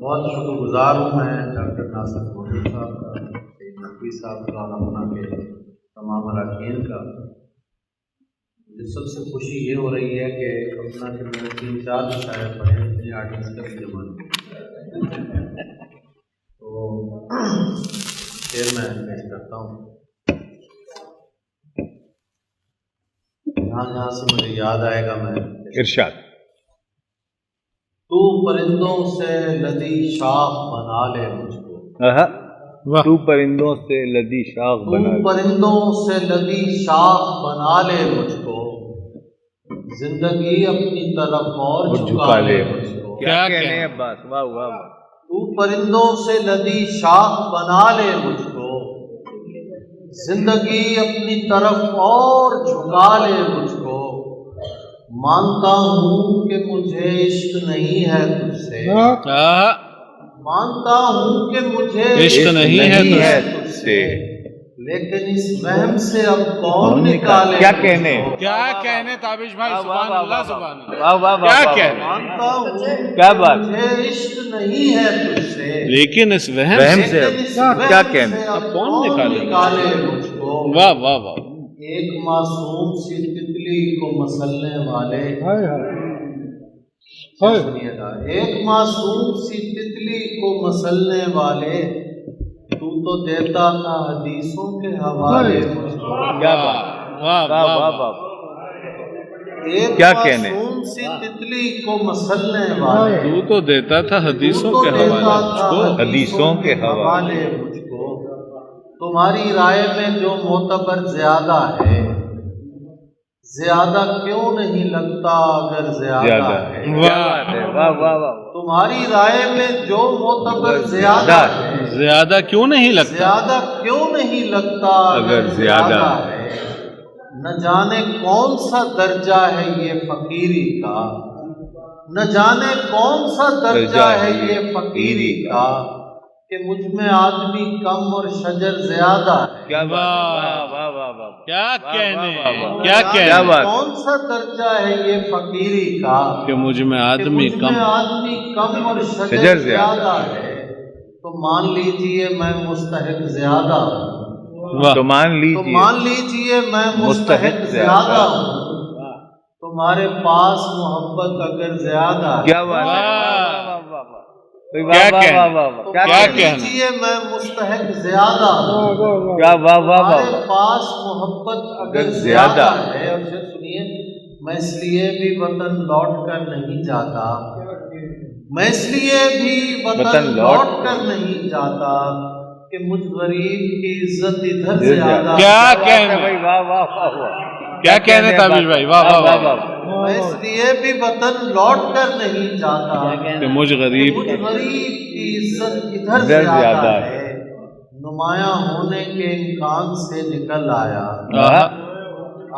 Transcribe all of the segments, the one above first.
بہت شکر گزار ہوں میں ڈاکٹر ناصر موجود صاحب کا، نقوی صاحب کا اور اپنا کے تمام اراکین کا۔ مجھے سب سے خوشی یہ ہو رہی ہے کہ اپنا کہ میں نے 3-4 مشاعرے پڑھے اپنے آڈینس کا بھی جمع تو شعر میں پیش کرتا ہوں جہاں سے مجھے یاد آئے گا میں ارشاد۔ تو پرندوں سے لدی شاخ بنا لے مجھ کو، تو پرندوں سے لدی شاخ تو بنا لے، پرندوں سے لدی شاخ بنا لے مجھ کو، زندگی اپنی طرف اور جھکا لے مجھ کو۔ کیا کہنے عباس، واہ واہ واہ۔ تو پرندوں سے لدی شاخ بنا لے مجھ کو، زندگی اپنی طرف اور جھکا لے مجھ کو۔ مانتا ہوں کہ مجھے عشق نہیں ہے تجھ سے، مانتا ہوں کہ مجھے عشق نہیں ہے تجھ سے، لیکن اس وہم سے اب کون نکالے؟ کیا کہنے، کیا کہنے تابش بھائی، سبحان اللہ سبحان اللہ، واہ واہ کیا واہ۔ کہنے، مانتا ہوں کیا بات، مجھے عشق نہیں ہے تجھ سے، لیکن اس وہم وہم سے، سے لیکن اس کیا وہم کہنے؟ سے اب کون کون نکالے؟ نکالے مجھ کو۔ واہ واہ واہ۔ ایک معصوم سی تتلی کو مسلنے والے، سنیے گا، ایک معصوم سی تتلی کو مسلنے والے، تو دیتا تھا حدیثوں کے حوالے مجھ کو۔ کیا بات، واہ واہ واہ واہ واہ۔ واہ۔ ایک کیا کہنے؟ معصوم سی تتلی کو مسلنے والے، تو تو دیتا تھا حدیثوں تو کے دیتا حوالے تھا مجھ کو، حدیثوں کے حوالے مجھ کو۔ تمہاری رائے میں جو معتبر زیادہ ہے، زیادہ کیوں نہیں لگتا اگر زیادہ ہے؟ کیا بات ہے، واہ واہ واہ۔ تمہاری رائے میں جو معتبر زیادہ ہے، زیادہ کیوں نہیں لگتا زیادہ کیوں نہیں لگتا اگر زیادہ ہے؟ نہ جانے کون سا درجہ ہے یہ فقیری کا، نہ جانے کون سا درجہ ہے یہ فقیری کا، کہ مجھ میں آدمی کم اور شجر زیادہ ہے۔ کیا بات ہے، واہ واہ واہ واہ۔ کیا کہنے، نہ کیا جانے کہنے بات؟ کون سا درجہ ہے یہ فقیری کا، کہ مجھ میں کہ آدمی مجھ کم، میں آدمی کم اور شجر شجر زیادہ زیادہ ہے، تو مان لیجئے میں مستحق زیادہ ہوں، واہ تو مان تو لیجیے مان لیجئے میں مستحق زیادہ ہوں، تمہارے پاس محبت اگر زیادہ ہے، کیا بات ہے، واہ۔ واہ واہ واہ واہ۔ کیا واہ واہ کہنے؟ واہ واہ۔ تو کیا کیا مان کہنے؟ کہنا؟ لیجئے میں مستحق زیادہ ہوں، کیا واہ واہ واہ تمہارے واہ۔ پاس محبت اگر اگر زیادہ زیادہ ہے۔ اور پھر سنیے، میں اس لیے بھی وطن لوٹ کر نہیں جاتا، میں اس لیے بھی وطن لوٹ کر نہیں جاتا، کہ مجھ غریب کی عزت ادھر زیادہ ہے۔ کیا بات ہے کہنے؟ بھائی، واہ واہ واہ واہ۔ کیا کہنے تابش بھائی، واہ واہ واہ۔ میں اس لیے بھی وطن لوٹ کر نہیں جاتا، کہ مجھ کہ غریب مجھ غریب کی عزت ادھر ادھر زیادہ زیادہ ہے، نمایاں ہونے کے امکان سے نکل آیا۔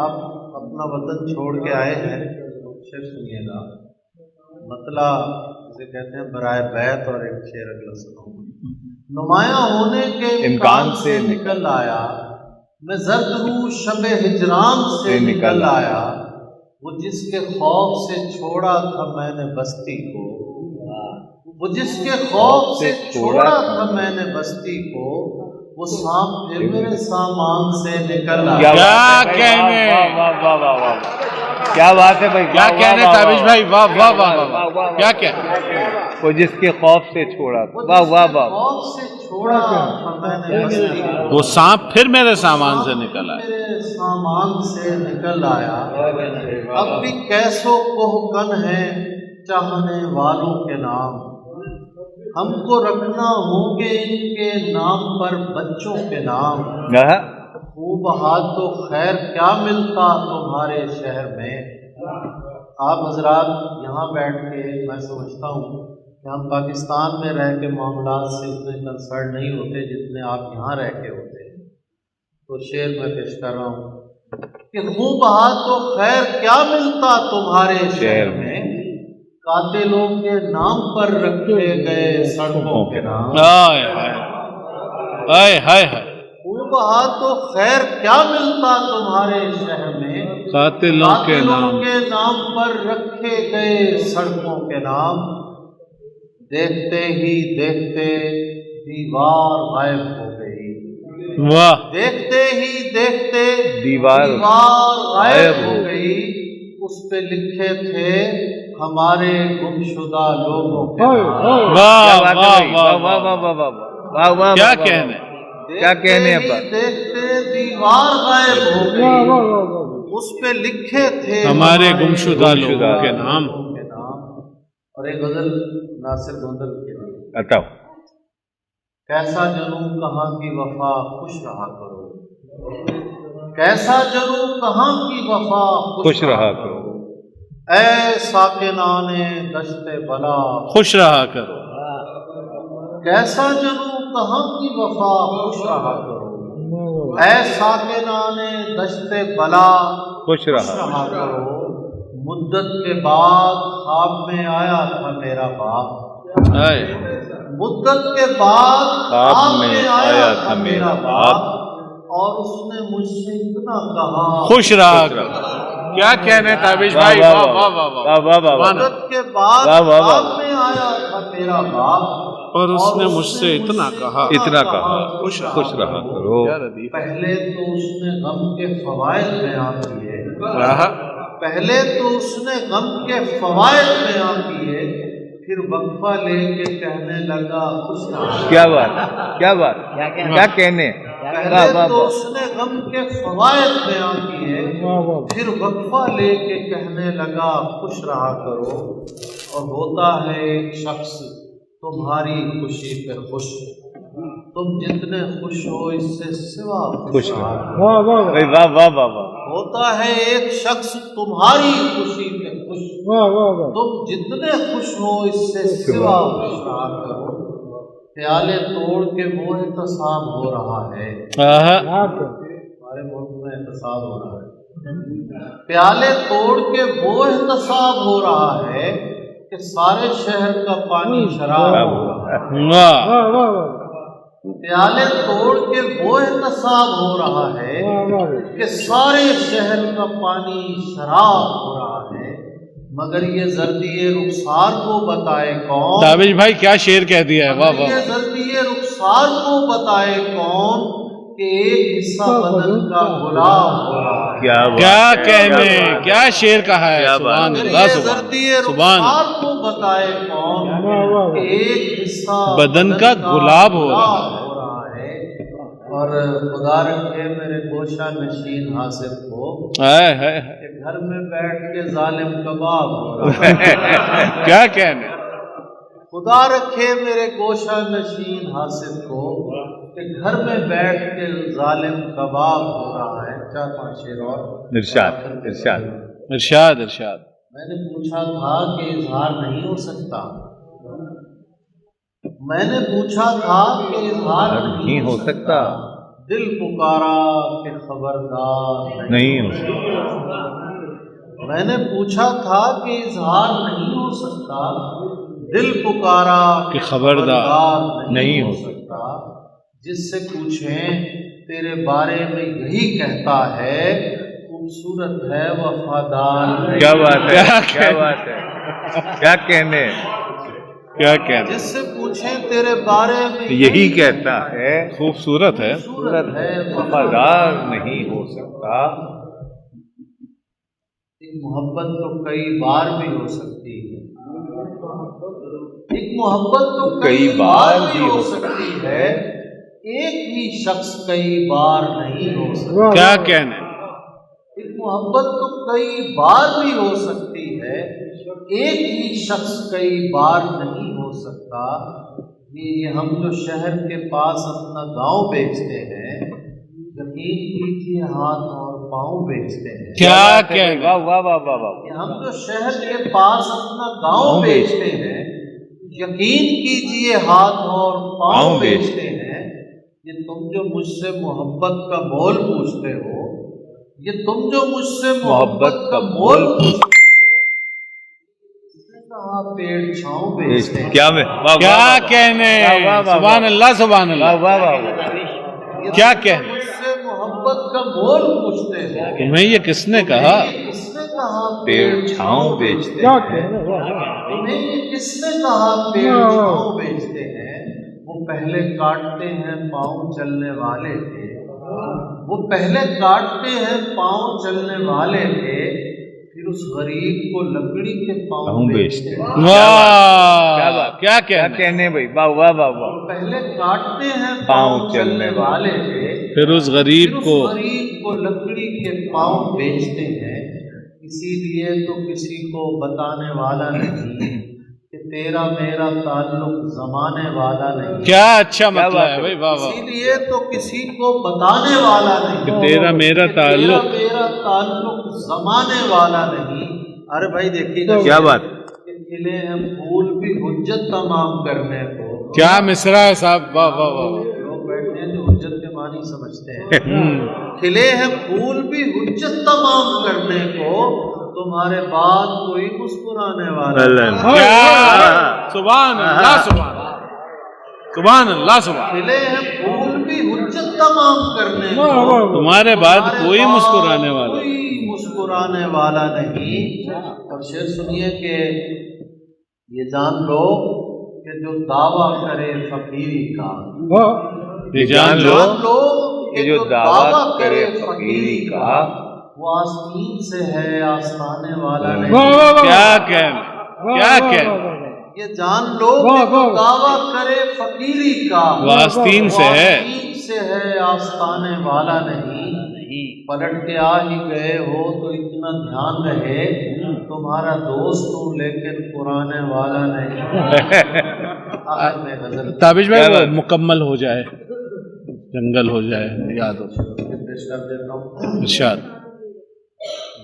آپ اپنا وطن چھوڑ کے آئے ہیں، شعر سنیے گا، مطلع جسے کہتے ہیں برائے بیت، اور ایک شعر اگلا سناؤں۔ نمایاں ہونے کے امکان سے نکل آیا، میں زرد روح شب ہجران سے نکل آیا، وہ جس کے خوف سے چھوڑا تھا میں نے بستی کو، وہ جس کے خوف سے چھوڑا تھا میں نے بستی کو، وہ سانپ پھر میرے سامان سے نکل آیا۔ کیا کہنے، کیا بات ہے بھائی، کیا کہنے تابش بھائی، واہ واہ واہ واہ۔ کیا کہنے، وہ جس کے خوف سے چھوڑا، وہ واہ جس واہ کے واہ۔ خوف سے چھوڑا تھا میں نے بستی کو، وہ سانپ پھر میرے سامان سے نکل آیا۔ میرے سامان سے نکل آیا۔ اب بھی کیسو کوہکن ہے چاہنے والوں کے نام، ہم کو رکھنا ہوں گے ان کے نام پر بچوں کے نام، خوب ہاتھ تو خیر کیا ملتا تمہارے شہر میں۔ آپ حضرات یہاں بیٹھ کے، میں سمجھتا ہوں کہ ہم پاکستان میں رہ کے معاملات سے اتنے کنسرن نہیں ہوتے جتنے آپ یہاں رہ کے ہوتے ہیں۔ تو شعر میں پیش کر رہا ہوں کہ خوب ہاتھ تو خیر کیا ملتا تمہارے شہر میں، قاتلوں کے نام پر رکھے گئے سڑکوں کے نام۔ ہائے ہائے ہائے ہائے ہائے۔ خوب ہاتھ تو خیر کیا ملتا تمہارے شہر میں، قاتلوں کے نام، پر رکھے گئے سڑکوں کے نام۔ دیکھتے ہی دیکھتے دیوار غائب ہو گئی، واہ دیکھتے ہی دیکھتے دیوار غائب ہو گئی، اس پہ لکھے تھے ہمارے گمشدہ لوگوں کے نام۔ واہ کیا بات ہے واہ بھائی، واہ واہ واہ واہ واہ واہ واہ، کیا کہنے، کیا کہنے دیکھتے ابا؟ ہی دیکھتے دیوار غائب ہو گئی، اس پہ لکھے تھے ہمارے گمشدہ لوگوں کے نام۔ اور ایک غزل ناصر گوندل کے لیے، بتاؤ۔ کیسا جنوں کہاں کی وفا خوش رہا کرو، کیسا جنوں کہاں کی وفا خوش رہا کرو، اے ساکنان دشت بلا خوش رہا کرو، کیسا جنوں کہاں کی وفا خوش رہا کرو، اے ساکنان دشت بلا خوش رہا کرو، مدت کے بعد خواب میں آیا تھا میرا باپ، اے مدت کے بعد خواب میں آیا تھا میرا باپ، اور اس نے مجھ سے اتنا کہا، خوش رہا کرو۔ کیا کہنے تابش بھائی، واہ واہ واہ واہ واہ واہ واہ، مدت کے بعد واہ واہ واہ، خواب میں آیا تھا میرا باپ، اور اس نے مجھ سے اتنا کہا، اتنا کہا خوش رہا کرو۔ پہلے تو اس نے غم کے فوائد بیان کیے، رہا پہلے تو اس نے غم کے فوائد بیان کیے، پھر وقفہ لے کے کہنے لگا خوش رہا۔ کیا بات، کیا بات، کیا کہنے، پہلے تو اس نے غم کے فوائد بیان کیے، پھر وقفہ لے کے کہنے لگا خوش رہا کرو، اور ہوتا ہے ایک شخص تمہاری خوشی پہ خوش، تم جتنے خوش ہو اس سے سوا خوش رہا کرو۔ واہ واہ واہ واہ، ہوتا ہے ایک شخص تمہاری خوشی پہ خوش، تم جتنے خوش ہو اس سے سوا خوش رہا کرو، پیالے توڑ کے وہ احتساب ہو رہا ہے، ہمارے ملک میں احتساب ہو رہا ہے، پیالے توڑ کے وہ احتساب ہو رہا ہے کہ سارے شہر کا پانی شراب ہو رہا ہے، واہ پیالے توڑ کے وہ احتساب ہو رہا ہے کہ سارے شہر کا پانی شراب ہو رہا ہے، مگر یہ زردی رخسار کو بتائے کون، تابش بھائی کیا شعر کہہ دیا ہے، واہ واہ یہ زردی رخسار کو بتائے کون کہ ایک حصہ بدن کا گلاب ہو رہا ہے، کیا کہنے، کیا شعر کہا ہے، سبحان مگر اللہ یہ سبحان زردی سبحان رخسار کو بتائے کون کہ ایک حصہ بدن کا گلاب ہو رہا ہے۔ اور خدا رکھے میرے گوشہ نشین حاصل کو ہائے ہائے کہ گھر میں بیٹھ کے ظالم کباب ہو رہا ہے، کیا کہنے، خدا رکھے میرے گوشہ نشین حاصل کو کہ گھر میں بیٹھ کے ظالم کباب ہو رہا ہے۔ 4-5 شعر اور ارشاد ارشاد، ارشاد ارشاد۔ میں نے پوچھا تھا کہ اظہار نہیں ہو سکتا، میں نے پوچھا تھا کہ اظہار نہیں ہو سکتا، دل پکارا کہ خبردار نہیں ہو سکتا، میں نے پوچھا تھا کہ اظہار نہیں ہو سکتا، دل پکارا کہ خبردار نہیں ہو سکتا، جس سے پوچھیں تیرے بارے میں یہی کہتا ہے خوبصورت ہے وفادار۔ کیا بات ہے، کیا بات ہے، کیا کہنے، کیا کہنے، جس سے پوچھیں تیرے بارے میں یہی کہتا ہے خوبصورت ہے، خوبصورت ہے وفادار نہیں ہو سکتا۔ ایک محبت تو کئی بار بھی ہو سکتی ہے، ایک محبت تو کئی بار بھی ہو سکتی ہے، ایک ہی شخص کئی بار نہیں ہو سکتا۔ کیا کہنے، ایک محبت تو کئی بار بھی ہو سکتی ہے، ایک ہی شخص کئی بار نہیں ہو سکتا۔ یہ ہم جو شہر کے پاس اپنا گاؤں بیچتے ہیں، یقین کیجیے ہاتھ اور پاؤں بیچتے ہیں۔ کیا کہنے، واہ واہ واہ واہ واہ، کہ ہم جو شہر کے پاس اپنا گاؤں بیچتے ہیں، یقین کیجیے ہاتھ اور پاؤں بیچتے ہیں۔ یہ تم جو مجھ سے محبت کا مول پوچھتے ہو، یہ تم جو مجھ سے محبت کا مول پوچھتے ہو، کہاں پیڑ چھاؤں بیچتے ہیں۔ کیا کیا کہنے، سبحان اللہ سبحان اللہ، مجھ کیا کہنے، سے محبت کا مول پوچھتے ہو، تمہیں یہ کس نے کہا، کس نے کہا کہا پیڑ چھاؤں بیچتے کیا ہیں؟ کہنے واہ تمہیں یہ کس نے کہا پیڑ چھاؤں بیچتے ہیں؟ وہ پہلے کاٹتے ہیں پاؤں چلنے والے تھے، وہ پہلے کاٹتے ہیں پاؤں چلنے والے تھے، پھر اس غریب کو لکڑی کے پاؤں بیچتے ہیں۔ واہ کیا کہنے کہنے بھائی، واہ واہ واہ واہ۔ وہ پہلے کاٹتے ہیں پاؤں چلنے والے تھے، پھر اس غریب پھر اس کو غریب کو لکڑی کے پاؤں بیچتے ہیں۔ اسی لیے تو کسی کو بتانے والا نہیں کہ تیرا میرا تعلق زمانے والا نہیں، کیا اچھا مطلب ہے بھائی، واہ اسی واہ، لیے تو کسی کو بتانے والا کہ نہیں تیرا میرا کہ تعلق تیرا میرا تعلق زمانے والا نہیں۔ ارے بھائی دیکھیے گا کیا بات؟ کہ کھلے ہیں پھول بھی حجت تمام کرنے کو۔ کیا مصرع ہے صاحب، واہ واہ واہ، لوگ بیٹھے ہیں جو حجت کے معنی سمجھتے ہیں۔ کھلے ہیں پھول بھی حجت تمام کرنے کو، تمہارے بعد کوئی مسکرانے والا نہیں۔ کیا سبحان اللہ، سبحان اللہ، سبحان اللہ، سبحان، کھلے ہیں پھول بھی حجت تمام کرنے کو، تمہارے بعد کوئی بعد مسکرانے والا کوئی مسکرانے والا نہیں۔ اور شعر سنیے کہ یہ جان لو کہ جو دعویٰ کرے فقیری کا، یہ جان لو کہ جو دعویٰ کرے فقیری کا، وہ آستین سے ہے آستانے والا نہیں۔ کیا کہنے، کیا کہنے، یہ جان لو کہ جو دعویٰ کرے فقیری کا، وہ آستین سے ہے، آستین سے ہے آستانے والا نہیں۔ پلٹ کے آ ہی گئے ہو تو اتنا دھیان رہے، تمہارا دوست ہوں لیکن پرانے والا نہیں۔ آخر میں غزل تابش بھائی وہ مکمل ہو جائے، جنگل ہو جائے، یاد ہو پیش کر دیتا ہوں۔ ارشاد۔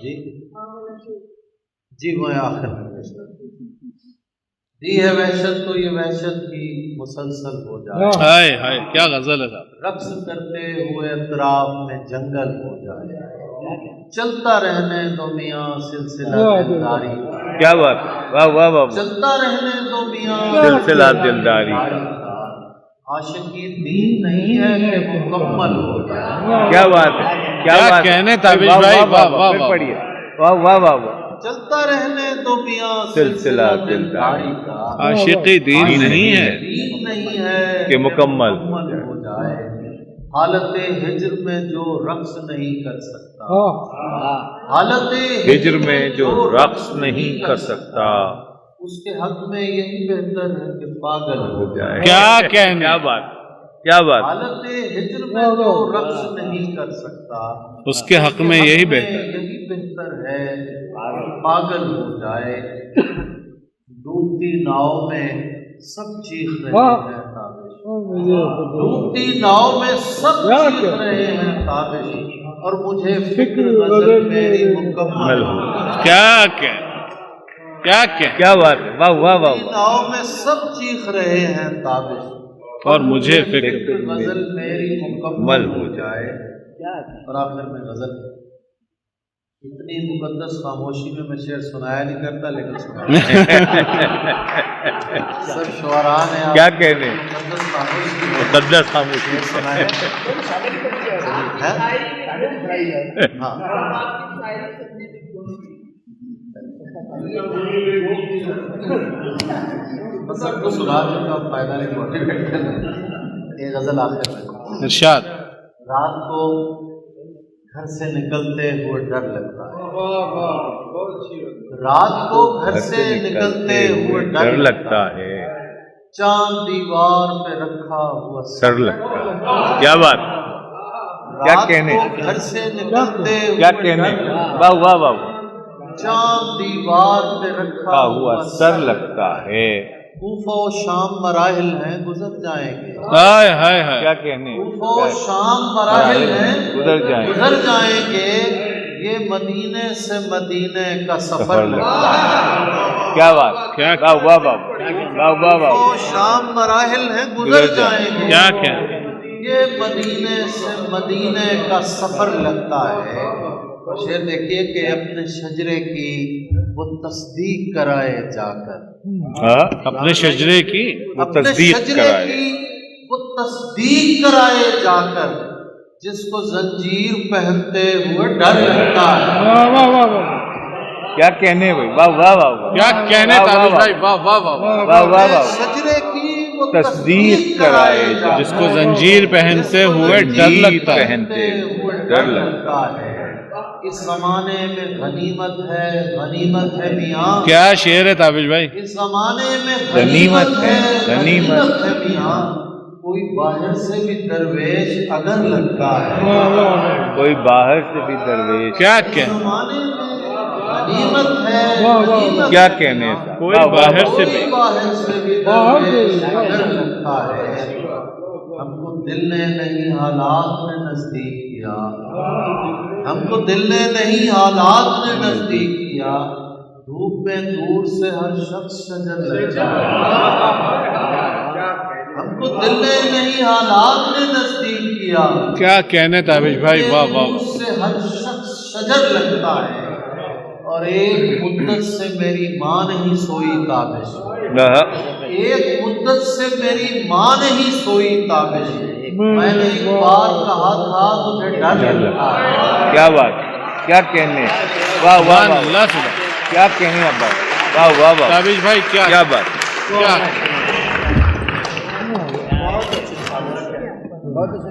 جی جی میں آخر میں پیش کر دیتا ہوں۔ دی ہے وحشت تو یہ وحشت بھی مسلسل ہو جائے، ہائے ہائے کیا غزل ہے صاحب، رقص کرتے ہوئے اطراف میں جنگل ہو جائے، چلتا رہنے دو میاں سلسلہ دلداری کا، کیا بات، واہ واہ واہ، چلتا رہنے دو میاں سلسلہ دلداری کا۔ کا۔ عاشقی دین نہیں ہے کہ مکمل ہو جائے، کیا بات ہے، کیا بات ہے؟ کہنے تابش واہ بھائی، واہ واہ واہ، واہ پھر واہ، پڑھیے، واہ واہ واہ واہ۔ چلتا رہنے دو میاں سلسلہ دلداری کا، عاشقی دین نہیں ہے دین نہیں ہے کہ مکمل ہو جائے، حالت ہجر میں جو رقص نہیں کر سکتا، حالت ہجر میں جو رقص نہیں کر سکتا، اس کے حق میں یہی بہتر ہے کہ پاگل ہو جائے۔ کیا کہنے، کیا بات، کیا بات، حالت ہجر میں جو رقص نہیں کر سکتا، اس کے حق میں یہی بہتر، یہی بہتر ہے کہ پاگل ہو جائے۔ ڈوبتی ناؤ میں سب چیخ رہے ہیں تابش، ڈوبتی ناؤ میں سب چیخ رہے ہیں تابش، اور مجھے فکر غزل میری مکمل ہو جائے۔ کیا کہنے، کیا کہنے، کیا بات ہے، واہ واہ واہ ڈوبتی واہ۔ ناؤ میں سب چیخ رہے ہیں تابش، اور مجھے فکر، غزل میری مکمل ہو جائے۔ اور آخر میں غزل، اتنی مقدس خاموشی میں شعر سنایا نہیں کرتا لیکن سنایا سب شعراء نے آپ کیا کہنے، مقدس خاموشی میں مقدس خاموشی، شعر سنایا ہے؟ ہاں بس سب کو سنانے کا فائدہ نہیں، موٹیویٹ کرنا۔ یہ غزل آخر میں، ارشاد۔ رات کو گھر سے نکلتے ہوئے ڈر لگتا ہے، رات کو گھر سے نکلتے ہوئے ڈر لگتا ہے، چاند دیوار پہ رکھا ہوا سر لگتا ہے۔ کیا بات، کیا رات کہنے، کو گھر سے نکلتے کیا ہوئے کہنے، ڈر لگتا ہے، واہ واہ واہ، چاند دیوار پہ رکھا ہوا سر لگتا ہے۔ کوفہ و شام مراحل ہیں گزر جائیں گے، ہائے ہائے ہائے، کیا کہنے، کوفہ و شام مراحل ہیں گزر جائیں گے، گزر جائیں گے، یہ مدینے سے مدینے کا سفر لگتا ہے۔ کیا بات، کیا واہ واہ واہ، واہ واہ واہ، کوفہ و شام مراحل ہیں گزر جائیں گے، کیا کہنے، یہ مدینے سے مدینے کا سفر لگتا ہے۔ اور شعر دیکھیے کہ اپنے شجرے کی وہ تصدیق کرائے جا کر، ہاں، اپنے شجرے کی وہ اپنے تصدیق شجرے کرائے، کی وہ تصدیق کرائے جا کر، جس کو زنجیر پہنتے ہوئے ڈر لگتا ہے، کیا کہنے بھائی، واہ واہ واہ واہ، کیا کہنے تابش بھائی، واہ واہ واہ واہ، واہ واہ واہ، سجدے کی وہ تصدیق کرائے جا، جس کو زنجیر پہنتے ہوئے ڈر لگتا ہے، پہنتے ڈر لگتا ہے۔ اس زمانے میں غنیمت ہے میاں، کیا شعر ہے تابش بھائی، اس زمانے میں غنیمت ہے، غنیمت ہے میاں، کوئی باہر سے بھی درویش اگر لگتا ہے، کوئی باہر سے بھی درویش، کیا اس کہ زمانے میں غنیمت ہے، کیا کہنے تھا، کوئی باہر سے بھی، کوئی باہر سے بھی درویش اگر لگتا ہے۔ ہم کو دل نے نہیں حالات نے نزدیک کیا، ہم کو دل نے نہیں حالات نے نزدیک کیا، دھوپ میں دور سے ہر شخص شجر لگ جائے، ہم کو دل نے نہیں حالات نے نزدیک کیا، کیا کہنے تابش بھائی، واہ واہ دور واہ، سے ہر شخص شجر لگتا ہے، اور ایک مدت سے میری ماں نہیں سوئی تابش، ایک مدت سے میری ماں نہیں سوئی تابش، میں نے ایک بار کہا تھا مجھے ڈر لگتا ہے۔ کیا بات، کیا کہنے، واہ واہ سبحان واہ، اللہ سبحان، کیا کہنے ابا، واہ واہ واہ، تابش بھائی کیا کیا بات، کیا بہت اچھے